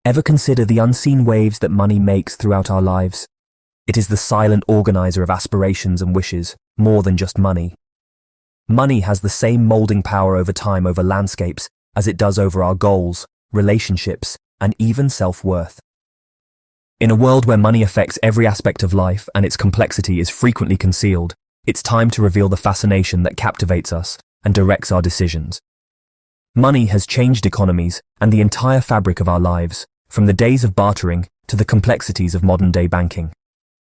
Ever consider the unseen waves that money makes throughout our lives? It is the silent organizer of aspirations and wishes, more than just money. Money has the same molding power over time over landscapes as it does over our goals, relationships, and even self-worth. In a world where money affects every aspect of life and its complexity is frequently concealed, it's time to reveal the fascination that captivates us and directs our decisions. Money has changed economies and the entire fabric of our lives, from the days of bartering to the complexities of modern-day banking.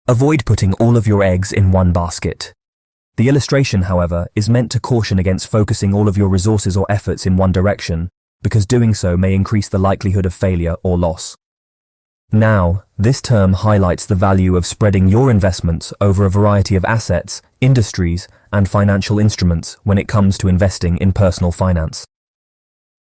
Avoid putting all of your eggs in one basket. The illustration, however, is meant to caution against focusing all of your resources or efforts in one direction, because doing so may increase the likelihood of failure or loss. Now, this term highlights the value of spreading your investments over a variety of assets, industries, and financial instruments when it comes to investing in personal finance.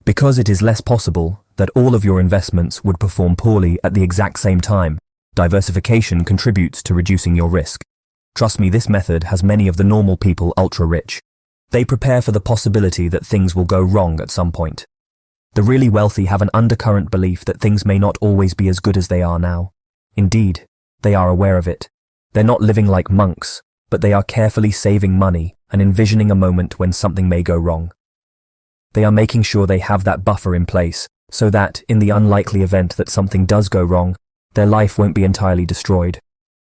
Because it is less possible that all of your investments would perform poorly at the exact same time, diversification contributes to reducing your risk. Trust me, this method has many of the normal people ultra-rich. They prepare for the possibility that things will go wrong at some point. The really wealthy have an undercurrent belief that things may not always be as good as they are now. Indeed, they are aware of it. They're not living like monks, but they are carefully saving money and envisioning a moment when something may go wrong. They are making sure they have that buffer in place so that, in the unlikely event that something does go wrong, their life won't be entirely destroyed.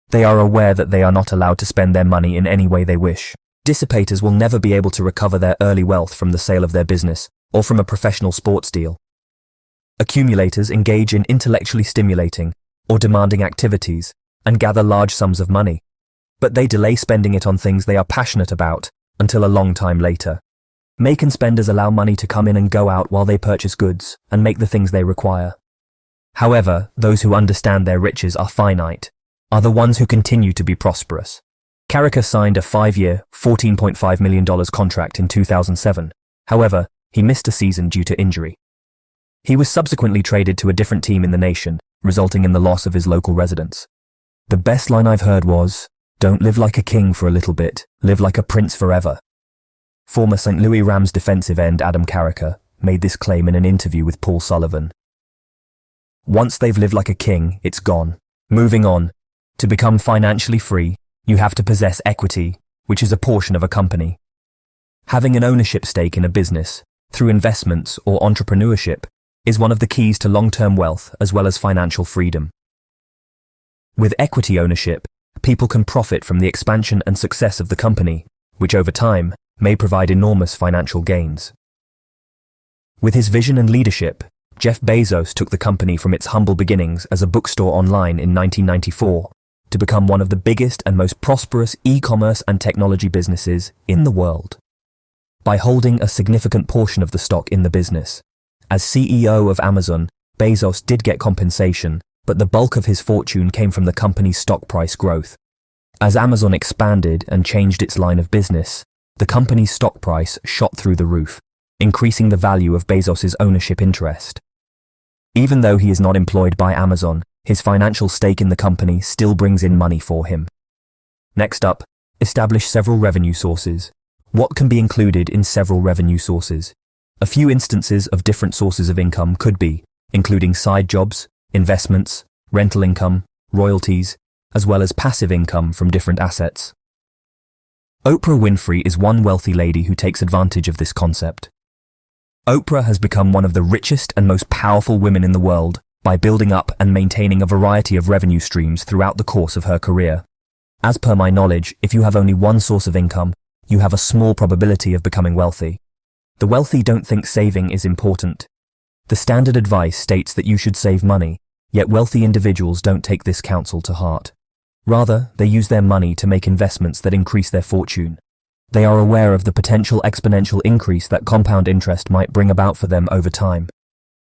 They are aware that they are not allowed to spend their money in any way they wish. Dissipators will never be able to recover their early wealth from the sale of their business or from a professional sports deal. Accumulators engage in intellectually stimulating or demanding activities and gather large sums of money, but they delay spending it on things they are passionate about until a long time later. Make and spenders allow money to come in and go out while they purchase goods and make the things they require. However, those who understand their riches are finite are the ones who continue to be prosperous. Carricker signed a 5-year, $14.5 million contract in 2007. However, he missed a season due to injury. He was subsequently traded to a different team in the nation, resulting in the loss of his local residence. The best line I've heard was, "Don't live like a king for a little bit, live like a prince forever." Former St. Louis Rams defensive end Adam Carricker made this claim in an interview with Paul Sullivan. Once they've lived like a king, it's gone. Moving on. To become financially free, you have to possess equity, which is a portion of a company. Having an ownership stake in a business, through investments or entrepreneurship, is one of the keys to long-term wealth as well as financial freedom. With equity ownership, people can profit from the expansion and success of the company, which over time may provide enormous financial gains. With his vision and leadership, Jeff Bezos took the company from its humble beginnings as a bookstore online in 1994 to become one of the biggest and most prosperous e-commerce and technology businesses in the world. By holding a significant portion of the stock in the business. As CEO of Amazon, Bezos did get compensation, but the bulk of his fortune came from the company's stock price growth. As Amazon expanded and changed its line of business, the company's stock price shot through the roof, increasing the value of Bezos's ownership interest. Even though he is not employed by Amazon, his financial stake in the company still brings in money for him. Next up, establish several revenue sources. What can be included in several revenue sources? A few instances of different sources of income could be, including side jobs, investments, rental income, royalties, as well as passive income from different assets. Oprah Winfrey is one wealthy lady who takes advantage of this concept. Oprah has become one of the richest and most powerful women in the world by building up and maintaining a variety of revenue streams throughout the course of her career. As per my knowledge, if you have only one source of income, you have a small probability of becoming wealthy. The wealthy don't think saving is important. The standard advice states that you should save money, yet wealthy individuals don't take this counsel to heart. Rather, they use their money to make investments that increase their fortune. They are aware of the potential exponential increase that compound interest might bring about for them over time.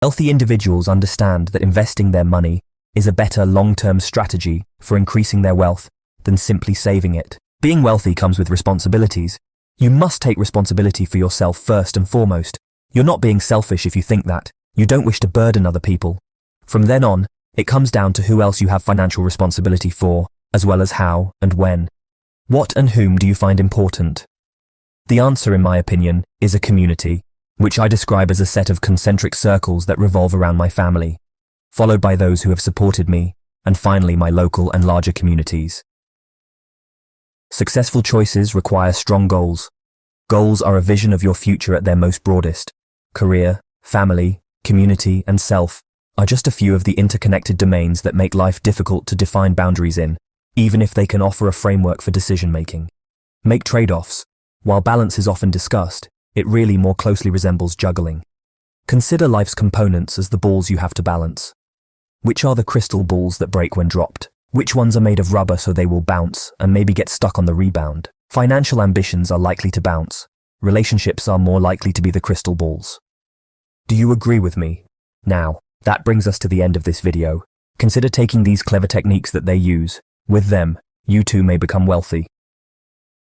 Wealthy individuals understand that investing their money is a better long-term strategy for increasing their wealth than simply saving it. Being wealthy comes with responsibilities. You must take responsibility for yourself first and foremost. You're not being selfish if you think that. You don't wish to burden other people. From then on, it comes down to who else you have financial responsibility for, as well as how and when. What and whom do you find important? The answer, in my opinion, is a community, which I describe as a set of concentric circles that revolve around my family. followed by those who have supported me, and finally my local and larger communities. Successful choices require strong goals. Goals are a vision of your future at their most broadest. Career, family, community, and self are just a few of the interconnected domains that make life difficult to define boundaries in, even if they can offer a framework for decision-making. Make trade-offs. While balance is often discussed, it really more closely resembles juggling. Consider life's components as the balls you have to balance. Which are the crystal balls that break when dropped? Which ones are made of rubber so they will bounce and maybe get stuck on the rebound? Financial ambitions are likely to bounce. Relationships are more likely to be the crystal balls. Do you agree with me? Now, that brings us to the end of this video. Consider taking these clever techniques that they use. With them, you too may become wealthy.